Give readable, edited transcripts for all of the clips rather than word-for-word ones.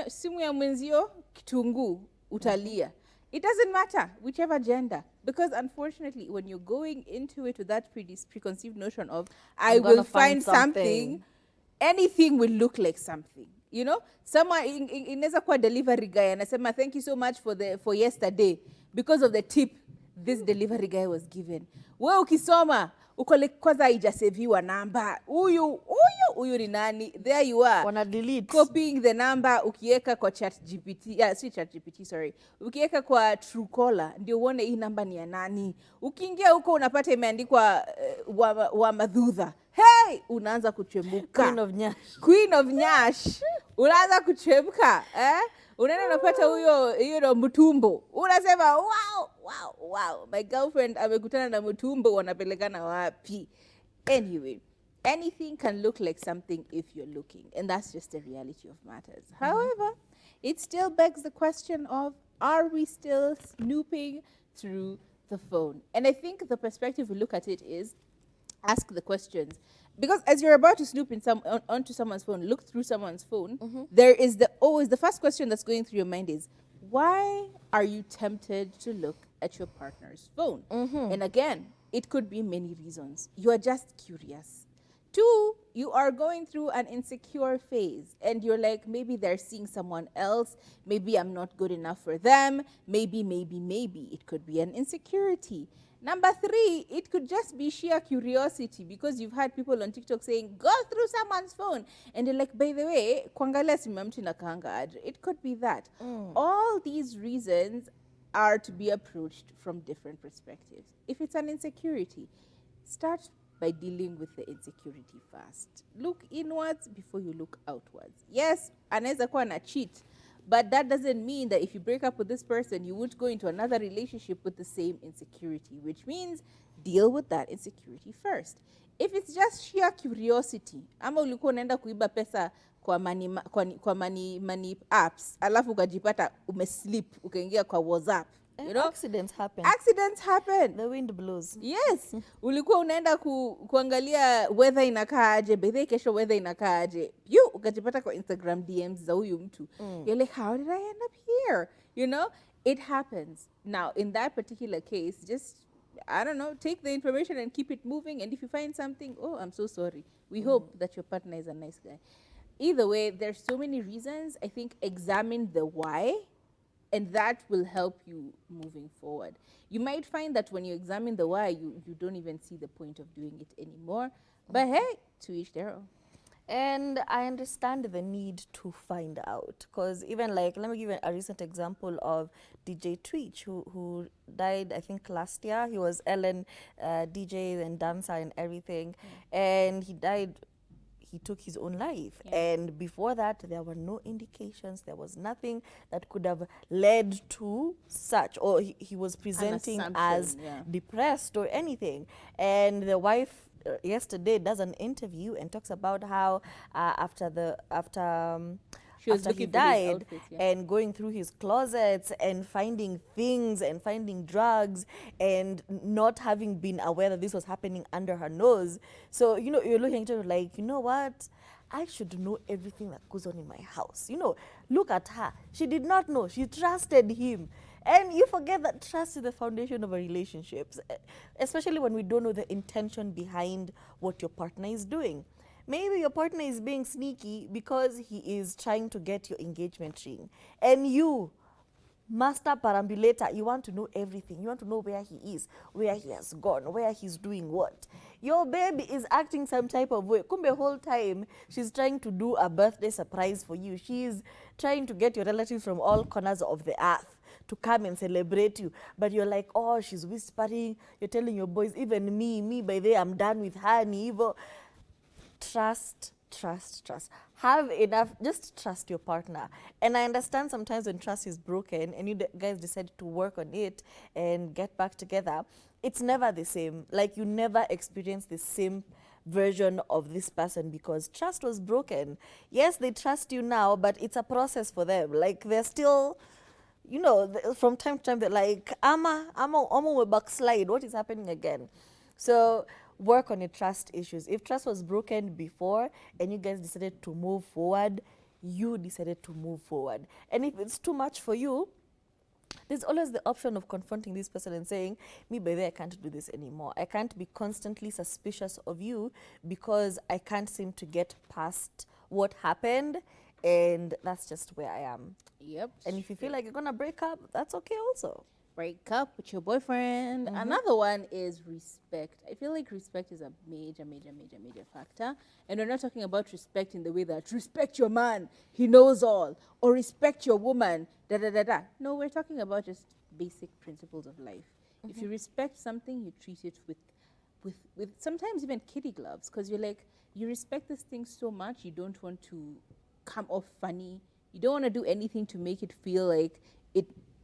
simu ya mwenzio kitunguu utalia. It doesn't matter whichever gender, because unfortunately when you're going into it with that preconceived notion of I will find something, anything will look like something. You know, someone inaweza kuwa delivery guy anasema thank you so much for yesterday because of the tip this delivery guy was given. Wewe ukisoma uko like kwanza haijaseviwa namba. Huyu ni nani? There you are. Wanna delete. Copying the number ukiweka kwa ChatGPT, sorry. Ukiweka kwa Truecaller ndio uone hii namba ni ya nani. Ukiingia huko unapata imeandikwa wa madhudha. Hey, unaanza kuchemuka. Queen of Nyash. Unaanza kuchemuka, unaenda unapata huyo ndo mtumbo. Unasema wow, my girlfriend amekutana na mtumbo, wanapelekana wapi? Anyway, anything can look like something if you're looking, and that's just the reality of matters. However, it still begs the question of, are we still snooping through the phone? And I think the perspective we look at it is, ask the questions. Because as you're about to snoop onto someone's phone, look through someone's phone, there is always the first question that's going through your mind is, why are you tempted to look at your partner's phone? And again, it could be many reasons. You are just curious. 2, you are going through an insecure phase and you're like, maybe they're seeing someone else. Maybe I'm not good enough for them. Maybe. It could be an insecurity. Number 3, it could just be sheer curiosity, because you've had people on TikTok saying, go through someone's phone. And they're like, by the way, kuangalia simu ya mtu inakaanga aje. It could be that. All these reasons are to be approached from different perspectives. If it's an insecurity, start by dealing with the insecurity first. Look inwards before you look outwards. Yes, anaweza kuwa na cheat, but that doesn't mean that if you break up with this person, you won't go into another relationship with the same insecurity, which means deal with that insecurity first. If it's just sheer curiosity, ama ulikuwa unaenda kuiba pesa kwa money apps, alafu ukajipata umeslip, ukaingia kwa WhatsApp. You know? Accidents happen. The wind blows. Yes. Ulikuwa unaenda kuangalia weather inakaa aje, bedhe kesho weather inakaa aje. Ukajipata kwa Instagram DMs za huyu mtu. You're like, how did I end up here? You know, it happens. Now, in that particular case, just, I don't know, take the information and keep it moving. And if you find something, oh, I'm so sorry. We hope that your partner is a nice guy. Either way, there's so many reasons. I think examine the why, and that will help you moving forward. You might find that when you examine the why, you don't even see the point of doing it anymore. But hey, to each their own. And I understand the need to find out, because even like, let me give you a recent example of DJ Twitch, who died, I think, last year. He was Ellen DJ and dancer and everything, and he died. He took his own life. And before that, there were no indications. There was nothing that could have led to such, or he was presenting as depressed or anything. And the wife yesterday does an interview and talks about how after he died, and going through his closets and finding things and finding drugs and not having been aware that this was happening under her nose. So, you know, you're looking at it like, you know what? I should know everything that goes on in my house. You know, look at her. She did not know. She trusted him. And you forget that trust is the foundation of a relationship, especially when we don't know the intention behind what your partner is doing. Maybe your partner is being sneaky because he is trying to get your engagement ring. And you, master perambulator, you want to know everything. You want to know where he is, where he has gone, where he's doing what. Your baby is acting some type of way. Kumbe whole time, she's trying to do a birthday surprise for you. She's trying to get your relatives from all corners of the earth to come and celebrate you. But you're like, oh, she's whispering. You're telling your boys, even me, by the way, I'm done with her, Nivo. Trust. Have enough, just trust your partner. And I understand sometimes when trust is broken and you guys decide to work on it and get back together, it's never the same. Like, you never experience the same version of this person because trust was broken. Yes, they trust you now, but it's a process for them. Like, they're still, you know, from time to time, they're like, Ama will backslide. What is happening again? So work on your trust issues. If trust was broken before and you guys decided to move forward, you decided to move forward. And if it's too much for you, there's always the option of confronting this person and saying, me, baby, I can't do this anymore. I can't be constantly suspicious of you because I can't seem to get past what happened. And that's just where I am. Yep. And if you feel like you're going to break up, that's okay also. Break up with your boyfriend. Another one is respect. I feel like respect is a major factor. And we're not talking about respect in the way that respect your man, he knows all, or respect your woman, da da da da. No, we're talking about just basic principles of life. If you respect something, you treat it with sometimes even kitty gloves, because you're like, you respect this thing so much, you don't want to come off funny. You don't want to do anything to make it feel like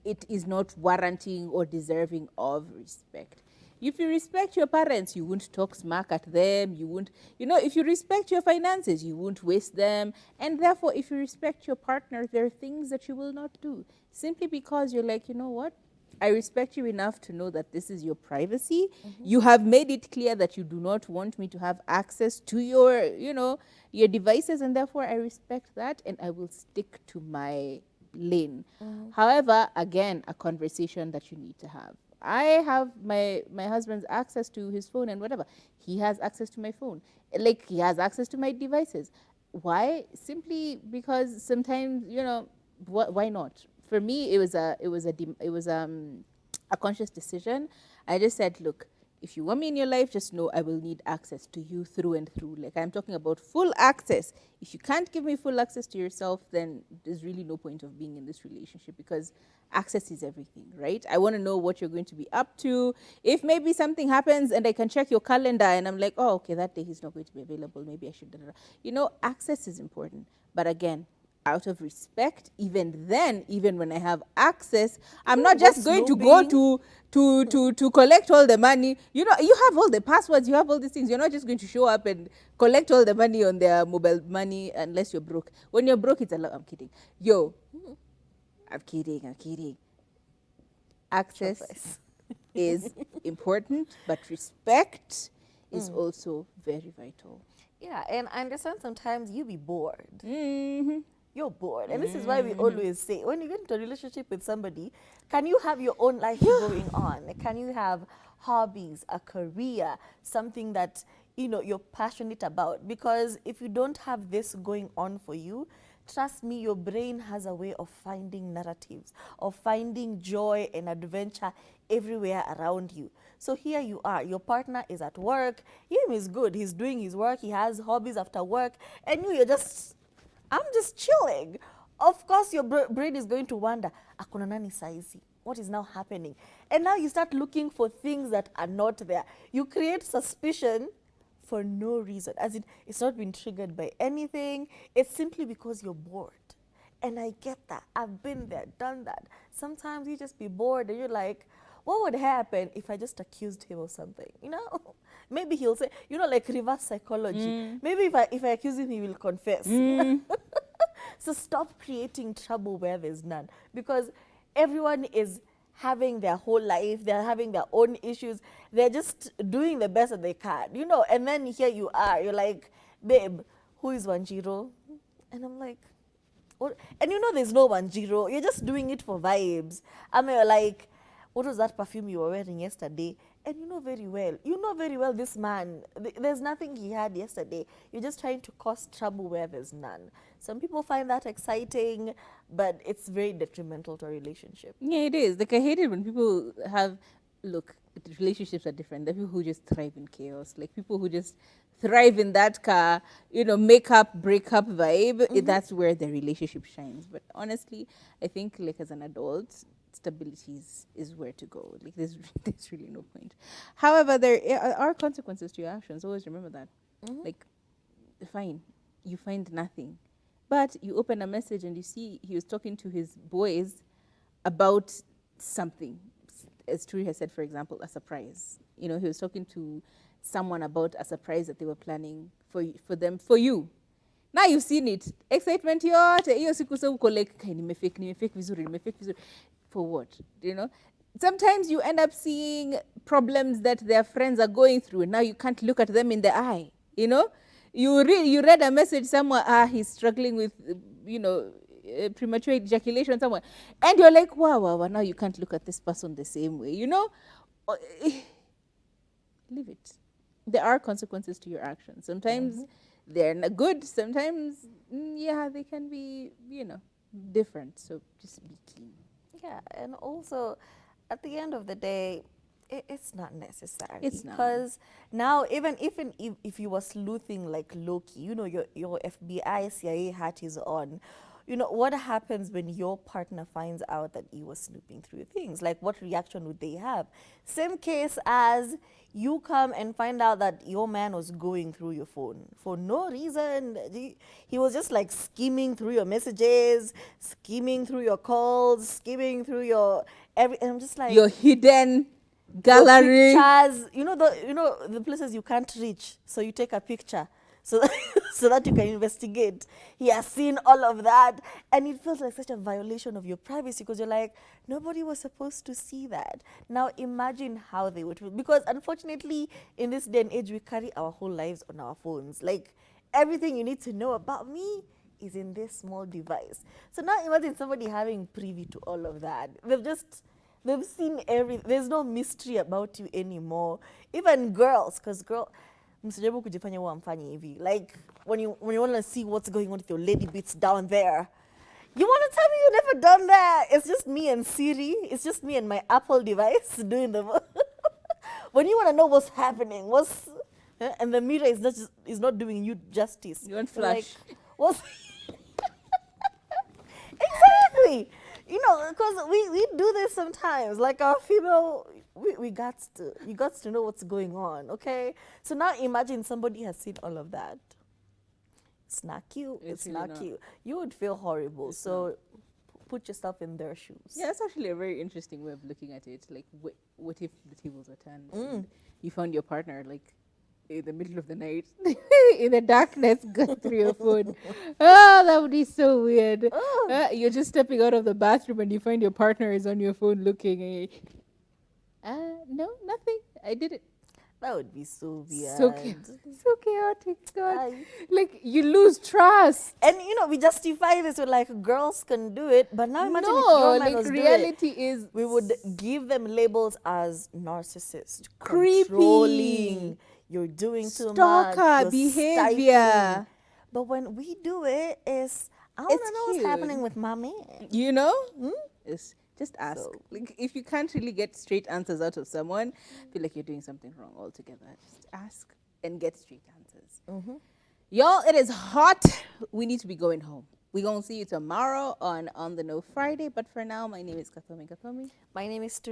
it is not warranting or deserving of respect. If you respect your parents, you won't talk smack at them. You won't, if you respect your finances, you won't waste them. And therefore, if you respect your partner, there are things that you will not do. Simply because you're like, you know what? I respect you enough to know that this is your privacy. You have made it clear that you do not want me to have access to your devices, and therefore I respect that, and I will stick to my lane. However, again, a conversation that you need to have. I have my husband's access to his phone and whatever. He has access to my phone. Like, he has access to my devices. Why? Simply because sometimes, why not? For me, it was a conscious decision. I just said, look, if you want me in your life, just know I will need access to you through and through. Like, I'm talking about full access. If you can't give me full access to yourself, then there's really no point of being in this relationship, because access is everything, right? I want to know what you're going to be up to. If maybe something happens and I can check your calendar and I'm like, oh, okay, that day he's not going to be available, maybe I should. Access is important. But again, out of respect, even when I have access, I'm not just going to go to collect all the money. You have all the passwords, you have all these things. You're not just going to show up and collect all the money on their mobile money unless you're broke. When you're broke, it's a lot. I'm kidding. I'm kidding. Access is important, but respect is also very vital. Yeah, and I understand sometimes you be bored. Mm-hmm. You're bored. And this is why we always say, when you get into a relationship with somebody, can you have your own life going on? Can you have hobbies, a career, something that, you're passionate about? Because if you don't have this going on for you, trust me, your brain has a way of finding narratives, of finding joy and adventure everywhere around you. So here you are, your partner is at work, him is good, he's doing his work, he has hobbies after work, and I'm just chilling. Of course, your brain is going to wonder, akuna nani saizi? What is now happening? And now you start looking for things that are not there. You create suspicion for no reason, as it's not been triggered by anything. It's simply because you're bored. And I get that. I've been there, done that. Sometimes you just be bored and you're like, what would happen if I just accused him of something? Maybe he'll say, like reverse psychology. Maybe if I accuse him, he will confess. So stop creating trouble where there's none, because everyone is having their whole life, they're having their own issues, they're just doing the best that they can, and then here you are, you're like, babe, who is Wanjiro? And I'm like, what? And there's no Wanjiro, you're just doing it for vibes. I mean, you're like, what was that perfume you were wearing yesterday? And you know very well this man, there's nothing he had yesterday. You're just trying to cause trouble where there's none. Some people find that exciting, but it's very detrimental to a relationship. Yeah, it is. Like, I hate it when people relationships are different. There are people who just thrive in chaos. Like, people who just thrive in that make up, break up vibe. That's where the relationship shines. But honestly, I think, like, as an adult, stability is where to go. Like, there's really no point. However, there are consequences to your actions. Always remember that. Like, fine, you find nothing, but you open a message and you see he was talking to his boys about something. As Turi has said, for example, a surprise. He was talking to someone about a surprise that they were planning for you. Now you've seen it. Excitement yote. Hiyo siku sasa uko like, nimefake vizuri. For what? Sometimes you end up seeing problems that their friends are going through, and now you can't look at them in the eye. you read a message somewhere, he's struggling with, premature ejaculation somewhere. And you're like, wow, now you can't look at this person the same way, Uh, eh, Leave it. There are consequences to your actions. Sometimes they're good. Sometimes, yeah, they can be, different. So just be keen. Yeah, and also at the end of the day, it's not necessary. It's not. Because now, even if you were sleuthing like Loki, your FBI CIA hat is on. What happens when your partner finds out that you were snooping through things? Like, what reaction would they have? Same case as you come and find out that your man was going through your phone for no reason. He was just like skimming through your messages, skimming through your calls, skimming through your and I'm just like, your hidden gallery. your pictures, the places you can't reach. So you take a picture so that, so that you can investigate. He has seen all of that, and it feels like such a violation of your privacy because you're like, nobody was supposed to see that. Now imagine how they would feel, because unfortunately in this day and age we carry our whole lives on our phones. Like, everything you need to know about me is in this small device. So now imagine somebody having privy to all of that. They've seen there's no mystery about you anymore. Even girls, because msijaribu kujifanya huwa mfanyi hivi. Like, when you want to see what's going on with your lady bits down there, you want to tell me you never done that? It's just me and Siri. It's just me and my Apple device doing the when you want to know what's happening, and the mirror is not doing you justice. You want flash. Like, what's exactly. Because we do this sometimes. Like, our female, you got to know what's going on, okay? So now imagine somebody has seen all of that. It's not cute. It's really not cute. You would feel horrible. So put yourself in their shoes. Yeah, that's actually a very interesting way of looking at it. Like, what if the tables are turned? And you found your partner, like, in the middle of the night, in the darkness, going through your phone. Oh, that would be so weird. You're just stepping out of the bathroom and you find your partner is on your phone looking. And no, nothing. I did it. That would be so weird. So chaotic. God. Like, you lose trust. And we justify this with like, girls can do it, but now imagine if your man was doing it. Reality is, we would give them labels as narcissist, creepy, controlling, you're doing too much, stalker behavior. Stifling. But when we do it, I want to know what's happening with my man. It's just ask. Like, if you can't really get straight answers out of someone, feel like you're doing something wrong altogether. Just ask and get straight answers. Y'all, it is hot. We need to be going home. We're going to see you tomorrow on the No Friday. But for now, my name is Kathomi. My name is Stu.